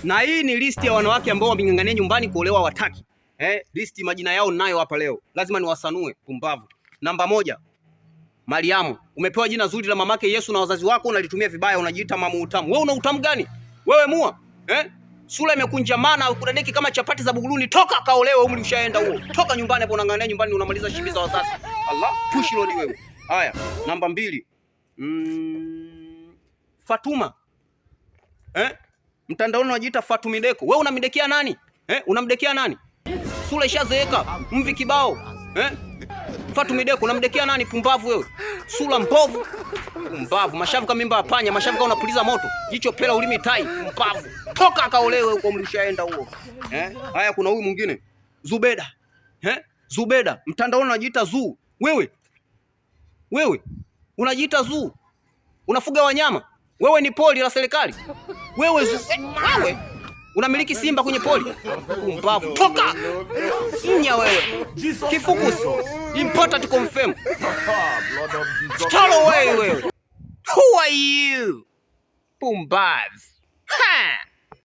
Na hii ni listi ya wanawake ambao wameng'ang'ania nyumbani kuolewa wataki. Listi majina yao ninayo hapa leo. Lazima niwasanue pumbavu. Namba 1. Mariamu. Umepewa jina zuri la mamake Yesu na wazazi wako unalitumia vibaya, unajiita mamu utamu. Wewe una utamu gani? Wewe mua. Sura imekunjamana ukudadeki kama chapati za buguluni. Toka kaolewe, umri ushaenda huo. Toka nyumbani hapo unang'ang'ania nyumbani unamaliza shibi za wazazi. Allah, push load wewe. Haya, namba 2. Fatuma. Mtandaoni unajiita Fatumideko. Wewe unamdekia nani? Unamdekia nani? Sura ishazeeka, mvi kibao. Fatumideko unamdekia nani pumbavu wewe? Sura mbovu. Pumbavu, mashavu kama mimba ya panya, mashavu kama unapuliza moto. Jicho pela ulimi tai, pumbavu. Toka akaolewe huko mlishaenda huo. Haya kuna huyu mwingine. Zubeda. Zubeda, mtandaoni unajiita Zuu. Wewe unajiita Zuu. Unafuga wanyama. Wewe ni poli la serikali. Wewe unamiliki simba kwenye poli. Mbavu. Toka. Nya wewe. Kifukusi. Important confirm. Stall away wewe. Who are you? Pumbavu. Ha.